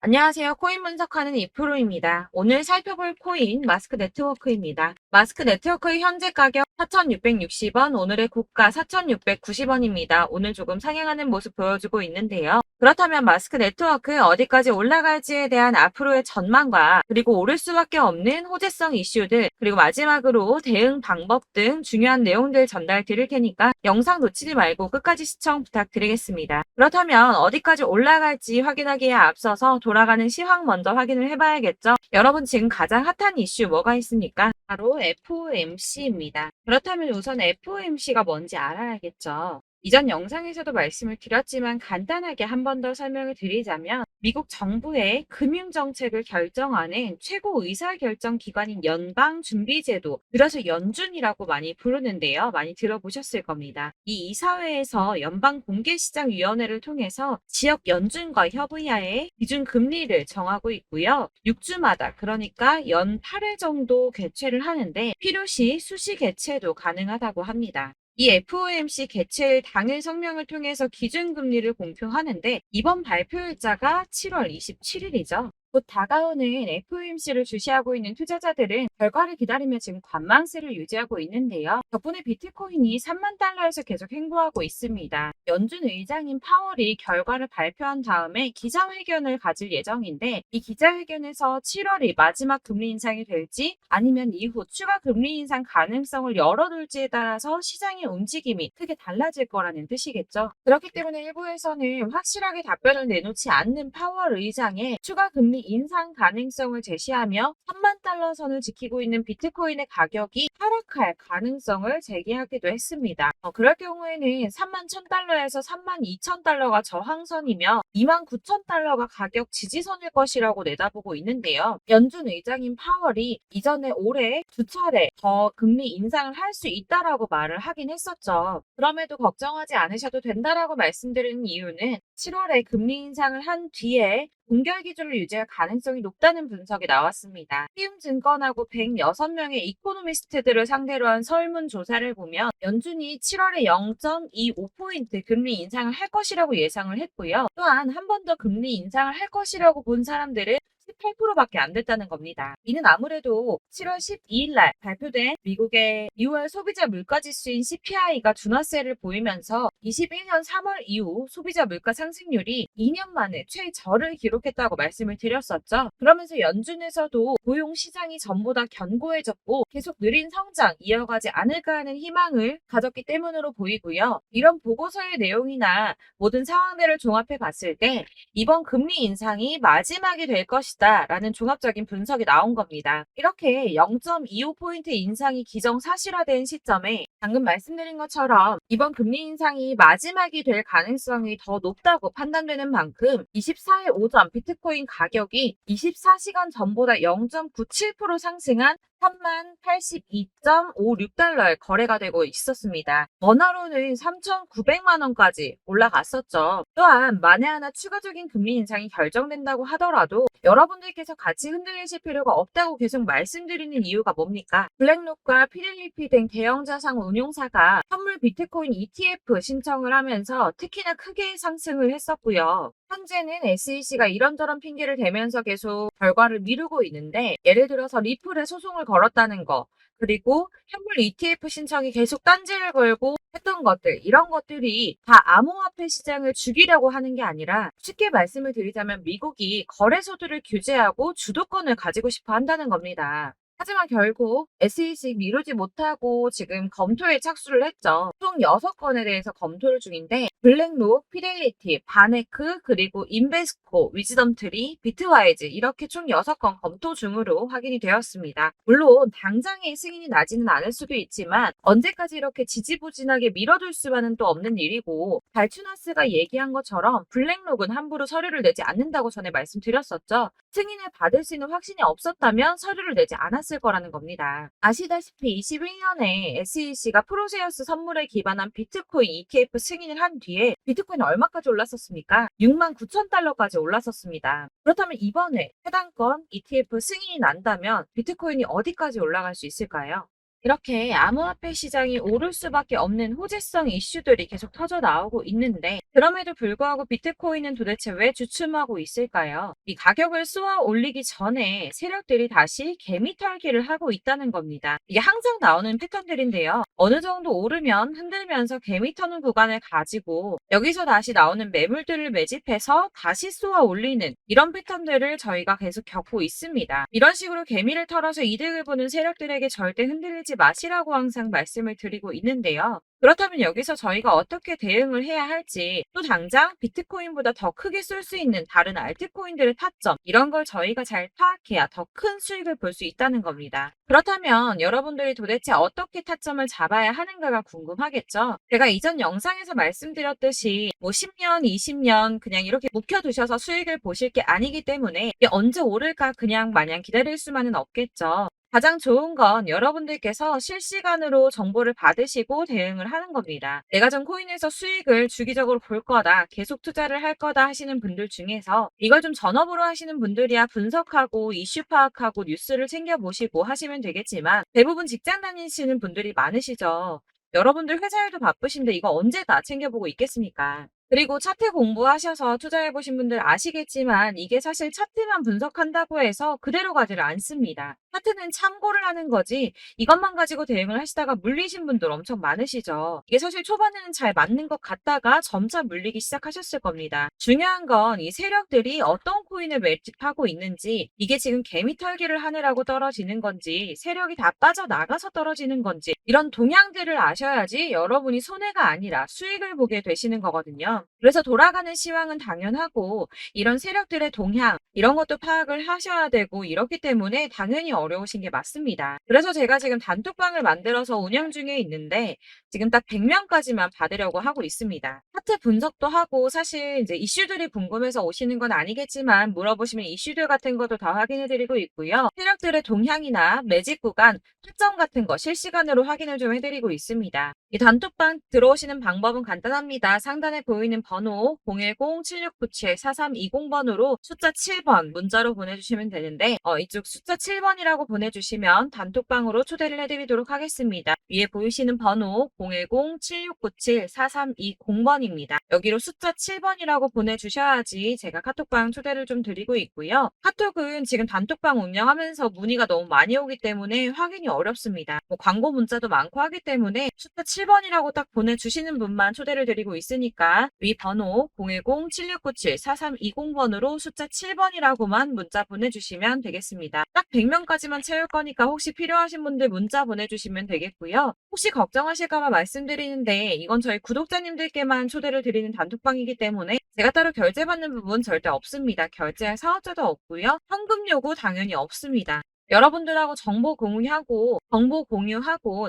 안녕하세요. 코인 분석하는 이프로입니다. 오늘 살펴볼 코인 마스크 네트워크입니다. 마스크 네트워크의 현재 가격 4,660원, 오늘의 고가 4,690원입니다. 오늘 조금 상향하는 모습 보여주고 있는데요. 그렇다면 마스크 네트워크 어디까지 올라갈지에 대한 앞으로의 전망과 그리고 오를 수밖에 없는 호재성 이슈들 그리고 마지막으로 대응 방법 등 중요한 내용들 전달 드릴 테니까 영상 놓치지 말고 끝까지 시청 부탁드리겠습니다. 그렇다면 어디까지 올라갈지 확인하기에 앞서서 돌아가는 시황 먼저 확인을 해봐야겠죠. 여러분 지금 가장 핫한 이슈 뭐가 있습니까? 바로 FOMC입니다. 그렇다면 우선 FOMC가 뭔지 알아야겠죠. 이전 영상에서도 말씀을 드렸지만 간단하게 한 번 더 설명을 드리자면 미국 정부의 금융정책을 결정하는 최고 의사결정 기관인 연방준비제도, 그래서 연준이라고 많이 부르는데요. 많이 들어보셨을 겁니다. 이 이사회에서 연방공개시장위원회를 통해서 지역 연준과 협의하에 기준금리를 정하고 있고요. 6주마다 그러니까 연 8회 정도 개최를 하는데 필요시 수시 개최도 가능하다고 합니다. 이 FOMC 개최일 당일 성명을 통해서 기준금리를 공표하는데 이번 발표일자가 7월 27일이죠. 곧 다가오는 FOMC를 주시하고 있는 투자자들은 결과를 기다리며 지금 관망세를 유지하고 있는데요. 덕분에 비트코인이 3만 달러에서 계속 횡보하고 있습니다. 연준 의장인 파월이 결과를 발표한 다음에 기자회견을 가질 예정인데 이 기자회견에서 7월이 마지막 금리 인상이 될지 아니면 이후 추가 금리 인상 가능성을 열어둘지에 따라서 시장의 움직임이 크게 달라질 거라는 뜻이겠죠. 그렇기 때문에 일부에서는 확실하게 답변을 내놓지 않는 파월 의장의 추가 금리 인상 가능성을 제시하며 3만 달러 선을 지키고 있는 비트코인의 가격이 하락할 가능성을 제기하기도 했습니다. 그럴 경우에는 3만 1,000달러에서 3만 2,000달러가 저항선이며 2만 9,000달러가 가격 지지선일 것이라고 내다보고 있는데요. 연준 의장인 파월이 이전에 올해 두 차례 더 금리 인상을 할 수 있다라고 말을 하긴 했었죠. 그럼에도 걱정하지 않으셔도 된다라고 말씀드리는 이유는 7월에 금리 인상을 한 뒤에 동결 기준을 유지할 가능성이 높다는 분석이 나왔습니다. 키움증권하고 106명의 이코노미스트들을 상대로 한 설문조사를 보면 연준이 7월에 0.25포인트 금리 인상을 할 것이라고 예상을 했고요. 또한 한 번 더 금리 인상을 할 것이라고 본 사람들은 18%밖에 안 됐다는 겁니다. 이는 아무래도 7월 12일 날 발표된 미국의 2월 소비자 물가지수인 CPI가 둔화세를 보이면서 21년 3월 이후 소비자 물가 상승률이 2년 만에 최저를 기록했다고 말씀을 드렸었죠. 그러면서 연준에서도 고용 시장이 전보다 견고해졌고 계속 느린 성장 이어가지 않을까 하는 희망을 가졌기 때문으로 보이고요. 이런 보고서의 내용이나 모든 상황들을 종합해 봤을 때 이번 금리 인상이 마지막이 될 것이다 라는 종합적인 분석이 나온 겁니다. 이렇게 0.25포인트 인상이 기정사실화된 시점에 방금 말씀드린 것처럼 이번 금리 인상이 마지막이 될 가능성이 더 높다고 판단되는 만큼 24일 오전 비트코인 가격이 24시간 전보다 0.97% 상승한 3082.56달러에 거래가 되고 있었습니다. 원화로는 3,900만 원까지 올라갔었죠. 또한 만에 하나 추가적인 금리 인상이 결정된다고 하더라도 여러분들께서 같이 흔들리실 필요가 없다고 계속 말씀드리는 이유가 뭡니까? 블랙록과 피델리피 등 대형 자산 운용사가 선물 비트코인 ETF 신청을 하면서 특히나 크게 상승을 했었고요. 현재는 SEC가 이런저런 핑계를 대면서 계속 결과를 미루고 있는데 예를 들어서 리플에 소송을 걸었다는 거 그리고 현물 ETF 신청이 계속 딴지를 걸고 했던 것들 이런 것들이 다 암호화폐 시장을 죽이려고 하는 게 아니라 쉽게 말씀을 드리자면 미국이 거래소들을 규제하고 주도권을 가지고 싶어 한다는 겁니다. 하지만 결국 SEC 미루지 못하고 지금 검토에 착수를 했죠. 총 6건에 대해서 검토를 중인데 블랙록, 피델리티, 바네크, 그리고 인베스코, 위즈덤트리, 비트와이즈 이렇게 총 6건 검토 중으로 확인이 되었습니다. 물론 당장의 승인이 나지는 않을 수도 있지만 언제까지 이렇게 지지부진하게 밀어둘 수만은 또 없는 일이고 발추나스가 얘기한 것처럼 블랙록은 함부로 서류를 내지 않는다고 전에 말씀드렸었죠. 승인을 받을 수 있는 확신이 없었다면 서류를 내지 않았을 거라는 겁니다. 아시다시피 21년에 SEC가 프로세어스 선물에 기반한 비트코인 ETF 승인을 한 뒤에 비트코인이 얼마까지 올랐었습니까? 6만 9천 달러까지 올랐었습니다. 그렇다면 이번에 해당 건 ETF 승인이 난다면 비트코인이 어디까지 올라갈 수 있을까요? 이렇게 암호화폐 시장이 오를 수밖에 없는 호재성 이슈들이 계속 터져 나오고 있는데 그럼에도 불구하고 비트코인은 도대체 왜 주춤하고 있을까요? 이 가격을 쏘아 올리기 전에 세력들이 다시 개미털기를 하고 있다는 겁니다. 이게 항상 나오는 패턴들인데요. 어느 정도 오르면 흔들면서 개미 터는 구간을 가지고 여기서 다시 나오는 매물들을 매집해서 다시 쏘아 올리는 이런 패턴들을 저희가 계속 겪고 있습니다. 이런 식으로 개미를 털어서 이득을 보는 세력들에게 절대 흔들리지 마시라고 항상 말씀을 드리고 있는데요. 그렇다면 여기서 저희가 어떻게 대응을 해야 할지, 또 당장 비트코인보다 더 크게 쏠 수 있는 다른 알트코인들의 타점, 이런 걸 저희가 잘 파악해야 더 큰 수익을 볼 수 있다는 겁니다. 그렇다면 여러분들이 도대체 어떻게 타점을 잡아야 하는가가 궁금하겠죠? 제가 이전 영상에서 말씀드렸듯이 10년, 20년 그냥 이렇게 묵혀두셔서 수익을 보실 게 아니기 때문에 이게 언제 오를까 그냥 마냥 기다릴 수만은 없겠죠. 가장 좋은 건 여러분들께서 실시간으로 정보를 받으시고 대응을 하는 겁니다. 내가 전 코인에서 수익을 주기적으로 볼 거다, 계속 투자를 할 거다 하시는 분들 중에서 이걸 좀 전업으로 하시는 분들이야 분석하고 이슈 파악하고 뉴스를 챙겨보시고 하시면 되겠지만 대부분 직장 다니시는 분들이 많으시죠. 여러분들 회사 일도 바쁘신데 이거 언제 다 챙겨보고 있겠습니까? 그리고 차트 공부하셔서 투자해보신 분들 아시겠지만 이게 사실 차트만 분석한다고 해서 그대로 가지를 않습니다. 차트는 참고를 하는 거지 이것만 가지고 대응을 하시다가 물리신 분들 엄청 많으시죠. 이게 사실 초반에는 잘 맞는 것 같다가 점차 물리기 시작하셨을 겁니다. 중요한 건 이 세력들이 어떤 코인을 매집하고 있는지, 이게 지금 개미 털기를 하느라고 떨어지는 건지 세력이 다 빠져나가서 떨어지는 건지 이런 동향들을 아셔야지 여러분이 손해가 아니라 수익을 보게 되시는 거거든요. 그래서 돌아가는 시황은 당연하고 이런 세력들의 동향 이런 것도 파악을 하셔야 되고 이렇기 때문에 당연히 어려우신 게 맞습니다. 그래서 제가 지금 단톡방을 만들어서 운영 중에 있는데 지금 딱 100명까지만 받으려고 하고 있습니다. 차트 분석도 하고 사실 이제 이슈들이 궁금해서 오시는 건 아니겠지만 물어보시면 이슈들 같은 것도 다 확인해 드리고 있고요. 세력들의 동향이나 매집 구간, 타점 같은 거 실시간으로 확인을 좀 해드리고 있습니다. 이 단톡방 들어오시는 방법은 간단합니다. 상단에 보이는 번호 010-7697-4320번으로 숫자 7번 문자로 보내주시면 되는데 이쪽 숫자 7번이라고 보내주시면 단톡방으로 초대를 해드리도록 하겠습니다. 위에 보이시는 번호 010-7697-4320번입니다. 여기로 숫자 7번이라고 보내주셔야지 제가 카톡방 초대를 좀 드리고 있고요. 카톡은 지금 단톡방 운영하면서 문의가 너무 많이 오기 때문에 확인이 어렵습니다. 광고 문자도 많고 하기 때문에 숫자 7번이라고 딱 보내주시는 분만 초대를 드리고 있으니까 위 번호 010-7697-4320번으로 숫자 7번이라고만 문자 보내주시면 되겠습니다. 딱 100명까지만 채울 거니까 혹시 필요하신 분들 문자 보내주시면 되겠고요. 혹시 걱정하실까봐 말씀드리는데 이건 저희 구독자님들께만 초대를 드리는 단톡방이기 때문에 제가 따로 결제받는 부분 절대 없습니다. 결제할 사업자도 없고요. 현금 요구 당연히 없습니다. 여러분들하고 정보 공유하고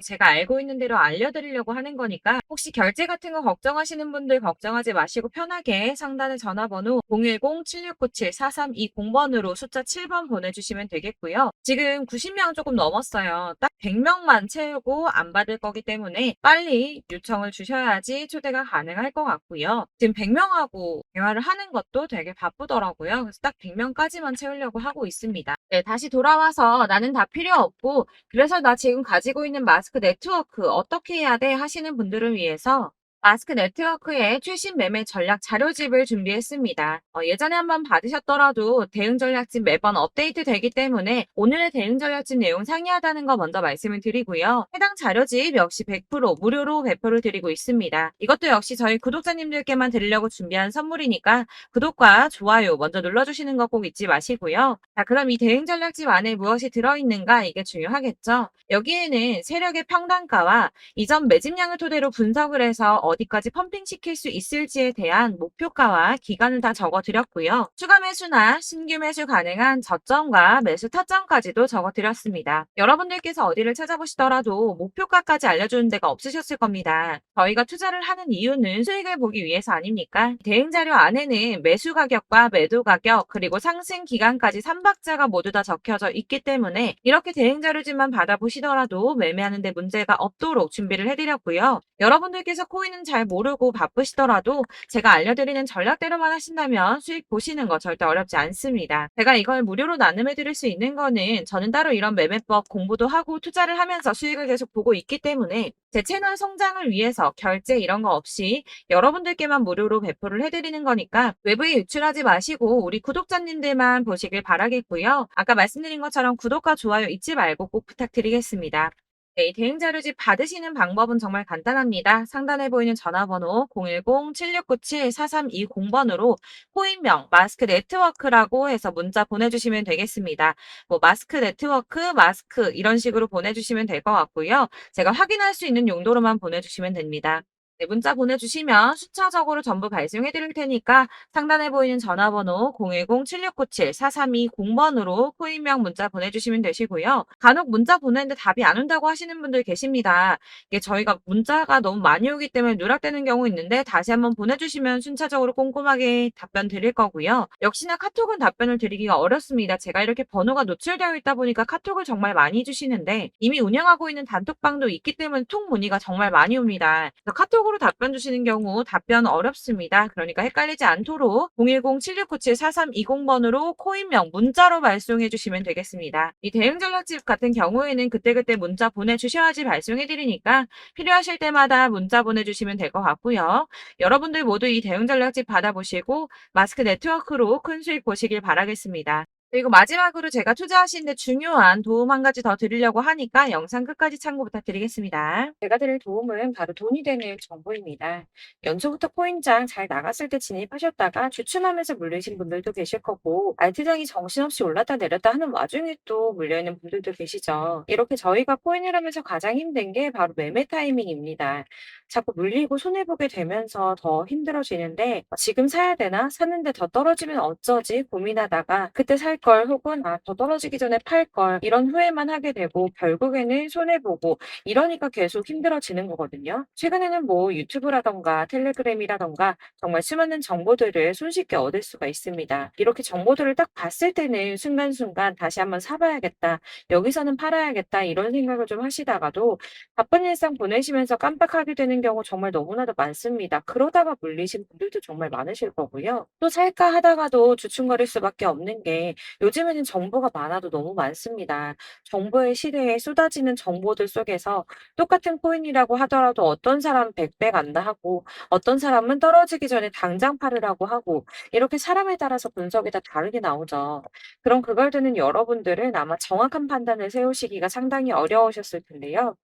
제가 알고 있는 대로 알려드리려고 하는 거니까 혹시 결제 같은 거 걱정하시는 분들 걱정하지 마시고 편하게 상단의 전화번호 010-7697-4320번으로 숫자 7번 보내주시면 되겠고요. 지금 90명 조금 넘었어요. 딱 100명만 채우고 안 받을 거기 때문에 빨리 요청을 주셔야지 초대가 가능할 것 같고요. 지금 100명하고 대화를 하는 것도 되게 바쁘더라고요. 그래서 딱 100명까지만 채우려고 하고 있습니다. 네, 다시 돌아와서 나는 다 필요 없고 그래서 나 지금 가지고 있는 마스크 네트워크 어떻게 해야 돼 하시는 분들을 위해서 마스크 네트워크의 최신 매매 전략 자료집을 준비했습니다. 예전에 한번 받으셨더라도 대응 전략집 매번 업데이트 되기 때문에 오늘의 대응 전략집 내용 상이하다는 거 먼저 말씀을 드리고요. 해당 자료집 역시 100% 무료로 배포를 드리고 있습니다. 이것도 역시 저희 구독자님들께만 드리려고 준비한 선물이니까 구독과 좋아요 먼저 눌러주시는 거 꼭 잊지 마시고요. 자, 그럼 이 대응 전략집 안에 무엇이 들어있는가 이게 중요하겠죠. 여기에는 세력의 평단가와 이전 매집량을 토대로 분석을 해서 어디까지 펌핑시킬 수 있을지에 대한 목표가와 기간을 다 적어드렸고요. 추가 매수나 신규 매수 가능한 저점과 매수 타점까지도 적어드렸습니다. 여러분들께서 어디를 찾아보시더라도 목표가까지 알려주는 데가 없으셨을 겁니다. 저희가 투자를 하는 이유는 수익을 보기 위해서 아닙니까? 대응 자료 안에는 매수 가격과 매도 가격 그리고 상승 기간까지 3박자가 모두 다 적혀져 있기 때문에 이렇게 대응 자료집만 받아보시더라도 매매하는 데 문제가 없도록 준비를 해드렸고요. 여러분들께서 코인은 잘 모르고 바쁘시더라도 제가 알려드리는 전략대로만 하신다면 수익 보시는 거 절대 어렵지 않습니다. 제가 이걸 무료로 나눔해 드릴 수 있는 거는 저는 따로 이런 매매법 공부도 하고 투자를 하면서 수익을 계속 보고 있기 때문에 제 채널 성장을 위해서 결제 이런 거 없이 여러분들께만 무료로 배포를 해드리는 거니까 외부에 유출하지 마시고 우리 구독자님들만 보시길 바라겠고요. 아까 말씀드린 것처럼 구독과 좋아요 잊지 말고 꼭 부탁드리겠습니다. 네, 대응 자료집 받으시는 방법은 정말 간단합니다. 상단에 보이는 전화번호 010-7697-4320번으로 코인명 마스크 네트워크라고 해서 문자 보내주시면 되겠습니다. 뭐 마스크 네트워크, 마스크 이런 식으로 보내주시면 될 것 같고요. 제가 확인할 수 있는 용도로만 보내주시면 됩니다. 네, 문자 보내주시면 숫자적으로 전부 발송해 드릴 테니까 상단에 보이는 전화번호 010-7697-4320번으로 코인명 문자 보내주시면 되시고요. 간혹 문자 보내는데 답이 안 온다고 하시는 분들 계십니다. 이게 저희가 문자가 너무 많이 오기 때문에 누락되는 경우 있는데 다시 한번 보내주시면 순차적으로 꼼꼼하게 답변 드릴 거고요. 역시나 카톡은 답변을 드리기가 어렵습니다. 제가 이렇게 번호가 노출되어 있다 보니까 카톡을 정말 많이 주시는데 이미 운영하고 있는 단톡방도 있기 때문에 톡 문의가 정말 많이 옵니다. 그래서 카톡으로 답변 주시는 경우 답변 어렵습니다. 그러니까 헷갈리지 않도록 010-7697-4320번으로 코인명 문자로 발송해 주시면 되겠습니다. 이 대응 전략집 같은 경우에는 그때그때 문자 보내주셔야지 발송해 드리니까 필요하실 때마다 문자 보내주시면 될 것 같고요. 여러분들 모두 이 대응 전략집 받아보시고 마스크 네트워크로 큰 수익 보시길 바라겠습니다. 그리고 마지막으로 제가 투자하시는데 중요한 도움 한 가지 더 드리려고 하니까 영상 끝까지 참고 부탁드리겠습니다. 제가 드릴 도움은 바로 돈이 되는 정보입니다. 연초부터 코인장 잘 나갔을 때 진입하셨다가 주춤하면서 물리신 분들도 계실 거고, 알트장이 정신없이 올랐다 내렸다 하는 와중에 또 물려있는 분들도 계시죠. 이렇게 저희가 코인을 하면서 가장 힘든 게 바로 매매 타이밍입니다. 자꾸 물리고 손해보게 되면서 더 힘들어지는데, 지금 사야 되나? 샀는데 더 떨어지면 어쩌지? 고민하다가 그때 살 걸 혹은 더 떨어지기 전에 팔 걸 이런 후회만 하게 되고 결국에는 손해보고 이러니까 계속 힘들어지는 거거든요. 최근에는 뭐 유튜브라던가 텔레그램이라던가 정말 수많은 정보들을 손쉽게 얻을 수가 있습니다. 이렇게 정보들을 딱 봤을 때는 순간순간 다시 한번 사봐야겠다. 여기서는 팔아야겠다. 이런 생각을 좀 하시다가도 바쁜 일상 보내시면서 깜빡하게 되는 경우 정말 너무나도 많습니다. 그러다가 물리신 분들도 정말 많으실 거고요. 또 살까 하다가도 주춤거릴 수밖에 없는 게 요즘에는 정보가 많아도 너무 많습니다. 정보의 시대에 쏟아지는 정보들 속에서 똑같은 코인이라고 하더라도 어떤 사람은 100배 간다 하고 어떤 사람은 떨어지기 전에 당장 팔으라고 하고 이렇게 사람에 따라서 분석이 다 다르게 나오죠. 그럼 그걸 듣는 여러분들은 아마 정확한 판단을 세우시기가 상당히 어려우셨을 텐데요.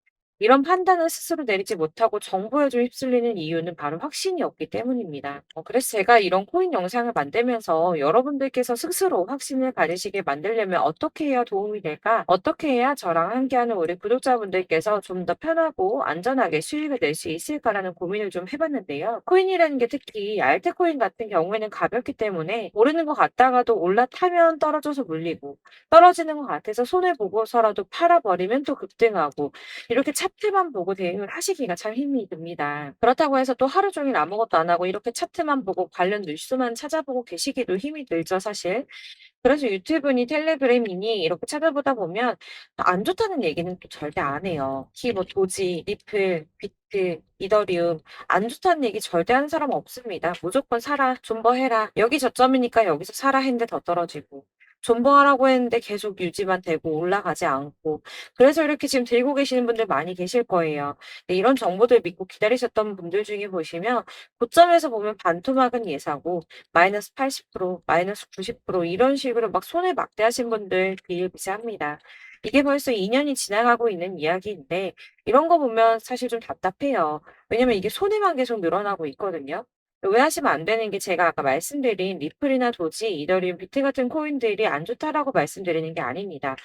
이런 판단을 스스로 내리지 못하고 정보에 좀 휩쓸리는 이유는 바로 확신이 없기 때문입니다. 그래서 제가 이런 코인 영상을 만들면서 여러분들께서 스스로 확신을 가지시게 만들려면 어떻게 해야 도움이 될까? 어떻게 해야 저랑 함께하는 우리 구독자분들께서 좀 더 편하고 안전하게 수익을 낼 수 있을까라는 고민을 좀 해봤는데요. 코인이라는 게 특히 알트코인 같은 경우에는 가볍기 때문에 오르는 것 같다가도 올라타면 떨어져서 물리고 떨어지는 것 같아서 손해보고서라도 팔아버리면 또 급등하고 이렇게 차트만 보고 대응을 하시기가 참 힘이 듭니다. 그렇다고 해서 또 하루 종일 아무것도 안 하고 이렇게 차트만 보고 관련 뉴스만 찾아보고 계시기도 힘이 들죠, 사실. 그래서 유튜브니 텔레그램이니 이렇게 찾아보다 보면 안 좋다는 얘기는 또 절대 안 해요. 특히 뭐 도지, 리플, 비트, 이더리움 안 좋다는 얘기 절대 하는 사람 없습니다. 무조건 사라, 존버해라. 여기 저점이니까 여기서 사라 했는데 더 떨어지고. 존버하라고 했는데 계속 유지만 되고 올라가지 않고. 그래서 이렇게 지금 들고 계시는 분들 많이 계실 거예요. 근데 이런 정보들 믿고 기다리셨던 분들 중에 보시면 고점에서 보면 반토막은 예사고 마이너스 80%, 마이너스 90% 이런 식으로 막 손해 막대하신 분들 비일비재합니다. 이게 벌써 2년이 지나가고 있는 이야기인데 이런 거 보면 사실 좀 답답해요. 왜냐면 이게 손해만 계속 늘어나고 있거든요. 오해하시면 안 되는 게 제가 아까 말씀드린 리플이나 도지, 이더리움, 비트 같은 코인들이 안 좋다라고 말씀드리는 게 아닙니다.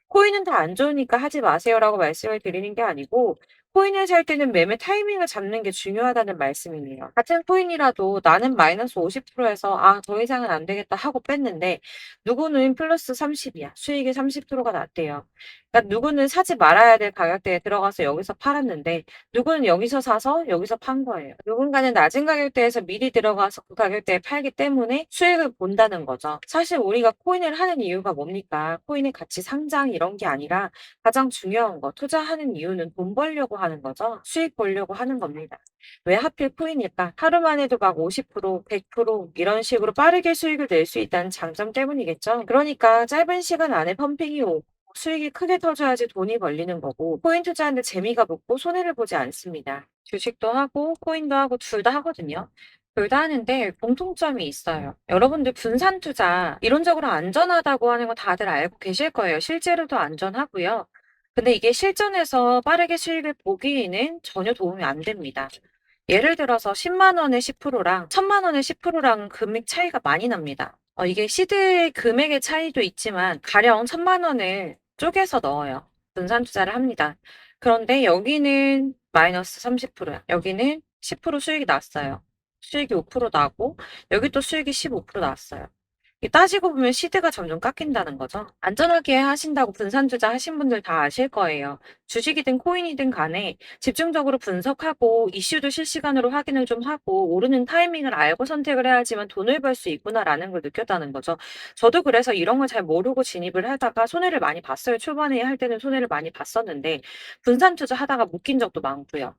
코인은 다 안 좋으니까 하지 마세요라고 말씀을 드리는 게 아니고 코인을 살 때는 매매 타이밍을 잡는 게 중요하다는 말씀이에요. 같은 코인이라도 나는 마이너스 50%에서 더 이상은 안 되겠다 하고 뺐는데 누구는 플러스 30이야. 수익이 30%가 났대요. 그러니까 누구는 사지 말아야 될 가격대에 들어가서 여기서 팔았는데 누구는 여기서 사서 여기서 판 거예요. 누군가는 낮은 가격대에서 미리 들어가서 그 가격대에 팔기 때문에 수익을 본다는 거죠. 사실 우리가 코인을 하는 이유가 뭡니까? 코인의 가치 상장 이런 게 아니라 가장 중요한 거 투자하는 이유는 돈 벌려고 하는 거죠. 수익 보려고 하는 겁니다. 왜 하필 코인일까? 하루만 해도 막 50%, 100% 이런 식으로 빠르게 수익을 낼 수 있다는 장점 때문이겠죠. 그러니까 짧은 시간 안에 펌핑이 오고 수익이 크게 터져야지 돈이 벌리는 거고, 코인 투자하는데 재미가 붙고 손해를 보지 않습니다. 주식도 하고 코인도 하고 둘 다 하거든요. 둘 다 하는데 공통점이 있어요. 여러분들 분산 투자 이론적으로 안전하다고 하는 거 다들 알고 계실 거예요. 실제로도 안전하고요. 근데 이게 실전에서 빠르게 수익을 보기에는 전혀 도움이 안 됩니다. 예를 들어서 10만 원의 10%랑 1000만 원의 10%랑 금액 차이가 많이 납니다. 이게 시드의 금액의 차이도 있지만 가령 1000만 원을 쪼개서 넣어요. 분산 투자를 합니다. 그런데 여기는 마이너스 30%야. 여기는 10% 수익이 났어요. 수익이 5% 나고 여기 또 수익이 15% 나왔어요. 따지고 보면 시드가 점점 깎인다는 거죠. 안전하게 하신다고 분산 투자 하신 분들 다 아실 거예요. 주식이든 코인이든 간에 집중적으로 분석하고 이슈도 실시간으로 확인을 좀 하고 오르는 타이밍을 알고 선택을 해야지만 돈을 벌 수 있구나라는 걸 느꼈다는 거죠. 저도 그래서 이런 걸 잘 모르고 진입을 하다가 손해를 많이 봤어요. 초반에 할 때는 손해를 많이 봤었는데 분산 투자 하다가 묶인 적도 많고요.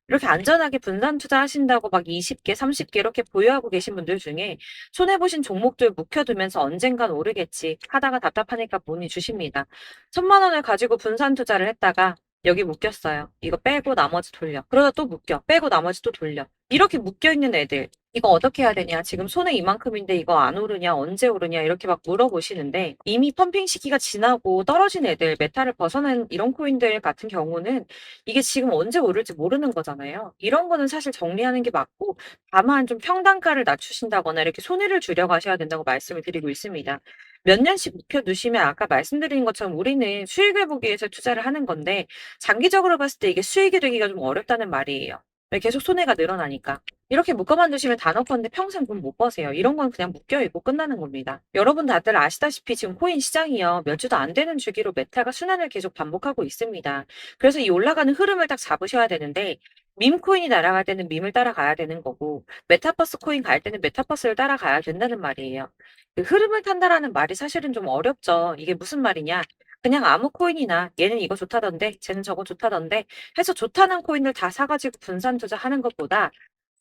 이렇게 안전하게 분산 투자하신다고 막 20개, 30개 이렇게 보유하고 계신 분들 중에 손해보신 종목들 묵혀두면서 언젠간 오르겠지 하다가 답답하니까 문의 주십니다. 1000만 원을 가지고 분산 투자를 했다가 여기 묶였어요. 이거 빼고 나머지 돌려. 그러다 또 묶여. 빼고 나머지 또 돌려. 이렇게 묶여있는 애들 이거 어떻게 해야 되냐? 지금 손해 이만큼인데 이거 안 오르냐? 언제 오르냐? 이렇게 막 물어보시는데 이미 펌핑 시기가 지나고 떨어진 애들, 메타를 벗어난 이런 코인들 같은 경우는 이게 지금 언제 오를지 모르는 거잖아요. 이런 거는 사실 정리하는 게 맞고 다만 좀 평단가를 낮추신다거나 이렇게 손해를 줄여 가셔야 된다고 말씀을 드리고 있습니다. 몇 년씩 묵혀 두시면 아까 말씀드린 것처럼 우리는 수익을 보기 위해서 투자를 하는 건데 장기적으로 봤을 때 이게 수익이 되기가 좀 어렵다는 말이에요. 왜 계속 손해가 늘어나니까. 이렇게 묶어만 두시면 다 넣건데 평생 돈 못 버세요. 이런 건 그냥 묶여있고 끝나는 겁니다. 여러분 다들 아시다시피 지금 코인 시장이요. 몇 주도 안 되는 주기로 메타가 순환을 계속 반복하고 있습니다. 그래서 이 올라가는 흐름을 딱 잡으셔야 되는데 밈 코인이 날아갈 때는 밈을 따라가야 되는 거고 메타버스 코인 갈 때는 메타버스를 따라가야 된다는 말이에요. 그 흐름을 탄다라는 말이 사실은 좀 어렵죠. 이게 무슨 말이냐? 그냥 아무 코인이나 얘는 이거 좋다던데 쟤는 저거 좋다던데 해서 좋다는 코인을 다 사가지고 분산 투자하는 것보다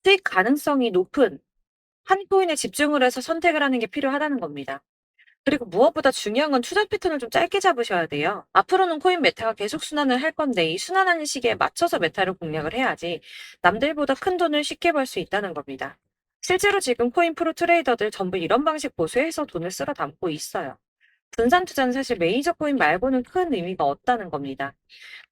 수익 가능성이 높은 한 코인에 집중을 해서 선택을 하는 게 필요하다는 겁니다. 그리고 무엇보다 중요한 건 투자 패턴을 좀 짧게 잡으셔야 돼요. 앞으로는 코인 메타가 계속 순환을 할 건데 이 순환하는 시기에 맞춰서 메타를 공략을 해야지 남들보다 큰 돈을 쉽게 벌 수 있다는 겁니다. 실제로 지금 코인 프로 트레이더들 전부 이런 방식 보수해서 돈을 쓸어 담고 있어요. 분산 투자는 사실 메이저 코인 말고는 큰 의미가 없다는 겁니다.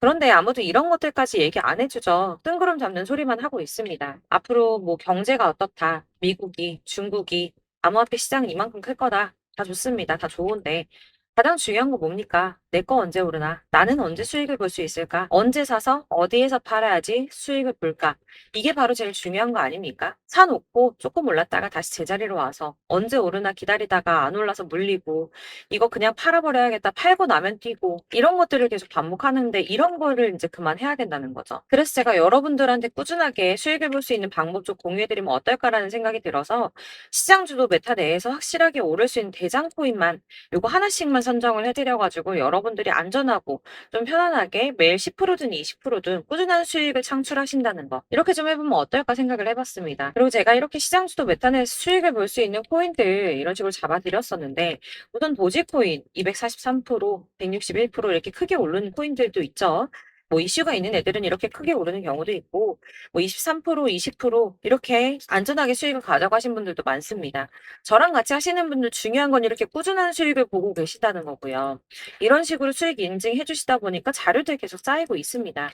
그런데 아무도 이런 것들까지 얘기 안 해주죠. 뜬구름 잡는 소리만 하고 있습니다. 앞으로 뭐 경제가 어떻다. 미국이, 중국이, 암호화폐 시장은 이만큼 클 거다. 다 좋습니다. 다 좋은데. 가장 중요한 거 뭡니까? 내 거 언제 오르나? 나는 언제 수익을 볼 수 있을까? 언제 사서 어디에서 팔아야지 수익을 볼까? 이게 바로 제일 중요한 거 아닙니까? 사놓고 조금 올랐다가 다시 제자리로 와서 언제 오르나 기다리다가 안 올라서 물리고 이거 그냥 팔아버려야겠다. 팔고 나면 뛰고 이런 것들을 계속 반복하는데 이런 거를 이제 그만해야 된다는 거죠. 그래서 제가 여러분들한테 꾸준하게 수익을 볼 수 있는 방법 좀 공유해드리면 어떨까라는 생각이 들어서 시장 주도 메타 내에서 확실하게 오를 수 있는 대장 코인만 요거 하나씩만 선정을 해드려가지고 여러분들이 안전하고 좀 편안하게 매일 10%든 20%든 꾸준한 수익을 창출하신다는 거 이렇게 좀 해보면 어떨까 생각을 해봤습니다. 그리고 제가 이렇게 시장 주도 메타 내에서 수익을 볼 수 있는 코인들 이런 식으로 잡아드렸었는데 우선 도지코인 243%, 161% 이렇게 크게 오르는 코인들도 있죠. 뭐 이슈가 있는 애들은 이렇게 크게 오르는 경우도 있고 뭐 23%, 20% 이렇게 안전하게 수익을 가져가신 분들도 많습니다. 저랑 같이 하시는 분들 중요한 건 이렇게 꾸준한 수익을 보고 계시다는 거고요. 이런 식으로 수익 인증해 주시다 보니까 자료들이 계속 쌓이고 있습니다.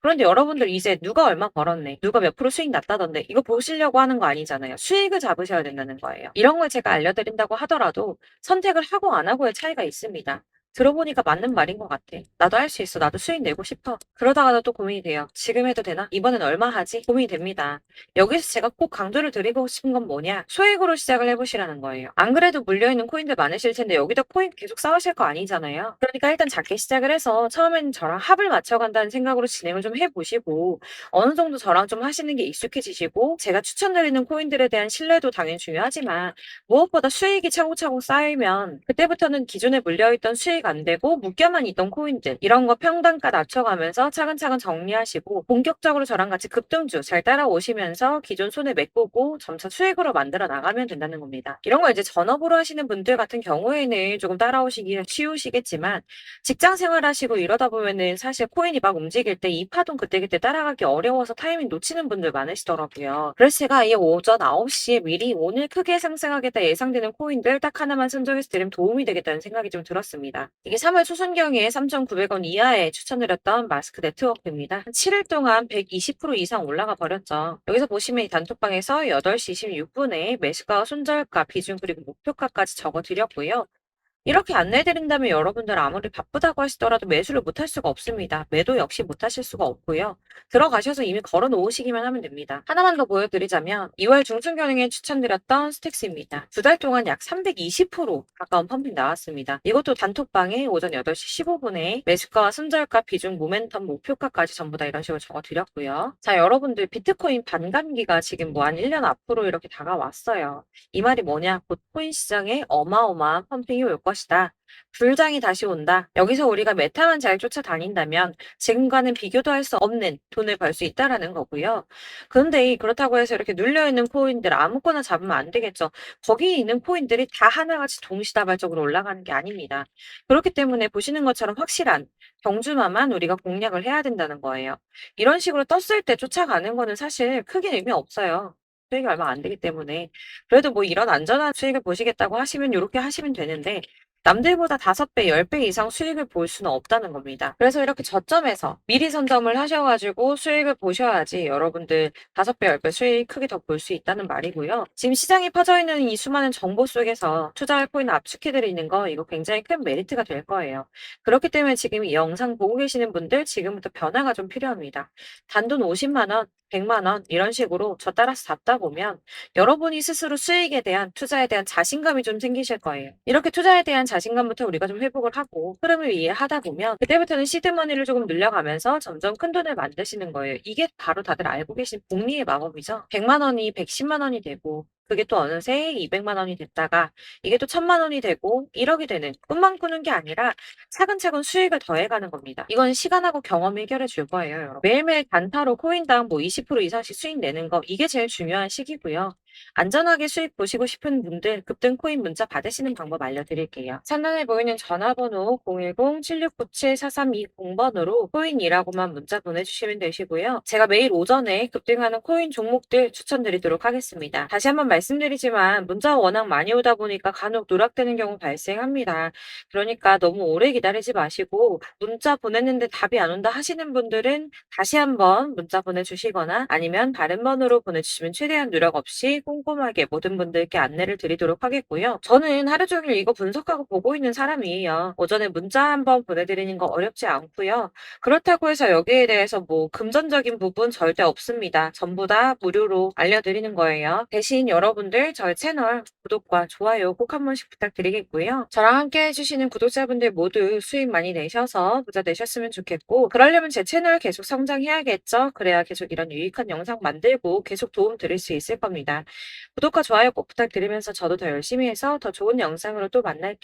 그런데 여러분들 이제 누가 얼마 벌었네, 누가 몇 프로 수익 났다던데 이거 보시려고 하는 거 아니잖아요. 수익을 잡으셔야 된다는 거예요. 이런 걸 제가 알려드린다고 하더라도 선택을 하고 안 하고의 차이가 있습니다. 들어보니까 맞는 말인 것 같아. 나도 할 수 있어. 나도 수익 내고 싶어. 그러다가도 또 고민이 돼요. 지금 해도 되나? 이번엔 얼마 하지? 고민이 됩니다. 여기서 제가 꼭 강조를 드리고 싶은 건 뭐냐? 소액으로 시작을 해보시라는 거예요. 안 그래도 물려있는 코인들 많으실 텐데 여기다 코인 계속 쌓으실 거 아니잖아요. 그러니까 일단 작게 시작을 해서 처음에는 저랑 합을 맞춰간다는 생각으로 진행을 좀 해보시고 어느 정도 저랑 좀 하시는 게 익숙해지시고 제가 추천드리는 코인들에 대한 신뢰도 당연히 중요하지만 무엇보다 수익이 차곡차곡 쌓이면 그때부터는 기존에 물려있던 수익을 수익 안 되고 묶여만 있던 코인들 이런 거 평단가 낮춰가면서 차근차근 정리하시고 본격적으로 저랑 같이 급등주 잘 따라오시면서 기존 손해 메꾸고 점차 수익으로 만들어 나가면 된다는 겁니다. 이런 거 이제 전업으로 하시는 분들 같은 경우에는 조금 따라오시기 쉬우시겠지만 직장 생활하시고 이러다 보면은 사실 코인이 막 움직일 때 이 파동 그때그때 따라가기 어려워서 타이밍 놓치는 분들 많으시더라고요. 그래서 제가 이 오전 9시에 미리 오늘 크게 상승하겠다 예상되는 코인들 딱 하나만 선정해서 드리면 도움이 되겠다는 생각이 좀 들었습니다. 이게 3월 초순경에 3,900원 이하에 추천드렸던 마스크 네트워크입니다. 한 7일 동안 120% 이상 올라가 버렸죠. 여기서 보시면 이 단톡방에서 8시 26분에 매수가와 손절가, 비중 그리고 목표가까지 적어드렸고요. 이렇게 안내해드린다면 여러분들 아무리 바쁘다고 하시더라도 매수를 못할 수가 없습니다. 매도 역시 못하실 수가 없고요. 들어가셔서 이미 걸어 놓으시기만 하면 됩니다. 하나만 더 보여드리자면 2월 중순경에 추천드렸던 스택스입니다. 2달 동안 약 320% 가까운 펌핑 나왔습니다. 이것도 단톡방에 오전 8시 15분에 매수가와 손절가, 비중, 모멘텀, 목표가까지 전부 다 이런 식으로 적어드렸고요. 자, 여러분들 비트코인 반감기가 지금 뭐 한 1년 앞으로 이렇게 다가왔어요. 이 말이 뭐냐? 곧 코인 시장에 어마어마한 펌핑이 올 것이다. 불장이 다시 온다. 여기서 우리가 메타만 잘 쫓아다닌다면 지금과는 비교도 할 수 없는 돈을 벌 수 있다라는 거고요. 그런데 그렇다고 해서 이렇게 눌려있는 코인들 아무거나 잡으면 안 되겠죠. 거기 있는 코인들이 다 하나같이 동시다발적으로 올라가는 게 아닙니다. 그렇기 때문에 보시는 것처럼 확실한 경주마만 우리가 공략을 해야 된다는 거예요. 이런 식으로 떴을 때 쫓아가는 거는 사실 크게 의미 없어요. 수익이 얼마 안 되기 때문에. 그래도 뭐 이런 안전한 수익을 보시겠다고 하시면 이렇게 하시면 되는데 남들보다 5배, 10배 이상 수익을 볼 수는 없다는 겁니다. 그래서 이렇게 저점에서 미리 선점을 하셔가지고 수익을 보셔야지 여러분들 5배, 10배 수익 크게 더 볼 수 있다는 말이고요. 지금 시장에 퍼져 있는 이 수많은 정보 속에서 투자할 코인을 압축해드리는 거 이거 굉장히 큰 메리트가 될 거예요. 그렇기 때문에 지금 이 영상 보고 계시는 분들 지금부터 변화가 좀 필요합니다. 단돈 50만 원, 100만 원 이런 식으로 저 따라서 잡다 보면 여러분이 스스로 수익에 대한 투자에 대한 자신감이 좀 생기실 거예요. 이렇게 투자에 대한 자신감부터 우리가 좀 회복을 하고 흐름을 이해하다 보면 그때부터는 시드머니를 조금 늘려가면서 점점 큰 돈을 만드시는 거예요. 이게 바로 다들 알고 계신 복리의 마법이죠. 100만 원이 110만 원이 되고 그게 또 어느새 200만 원이 됐다가 이게 또 1000만 원이 되고 1억이 되는 꿈만 꾸는 게 아니라 차근차근 수익을 더해가는 겁니다. 이건 시간하고 경험이 해결해 줄 거예요, 여러분. 매일매일 단타로 코인당 뭐 20% 이상씩 수익 내는 거 이게 제일 중요한 시기고요. 안전하게 수익 보시고 싶은 분들 급등 코인 문자 받으시는 방법 알려드릴게요. 상단에 보이는 전화번호 010-7697-4320번으로 코인이라고만 문자 보내주시면 되시고요. 제가 매일 오전에 급등하는 코인 종목들 추천드리도록 하겠습니다. 다시 한번 말씀드리지만 문자가 워낙 많이 오다 보니까 간혹 누락되는 경우 발생합니다. 그러니까 너무 오래 기다리지 마시고 문자 보냈는데 답이 안 온다 하시는 분들은 다시 한번 문자 보내주시거나 아니면 다른 번호로 보내주시면 최대한 누락 없이 꼼꼼하게 모든 분들께 안내를 드리도록 하겠고요. 저는 하루 종일 이거 분석하고 보고 있는 사람이에요. 오전에 문자 한번 보내드리는 거 어렵지 않고요. 그렇다고 해서 여기에 대해서 뭐 금전적인 부분 절대 없습니다. 전부 다 무료로 알려드리는 거예요. 대신 여러분들 저희 채널 구독과 좋아요 꼭 한 번씩 부탁드리겠고요. 저랑 함께 해주시는 구독자분들 모두 수익 많이 내셔서 부자 되셨으면 좋겠고 그러려면 제 채널 계속 성장해야겠죠. 그래야 계속 이런 유익한 영상 만들고 계속 도움 드릴 수 있을 겁니다. 구독과 좋아요 꼭 부탁드리면서 저도 더 열심히 해서 더 좋은 영상으로 또 만날게요.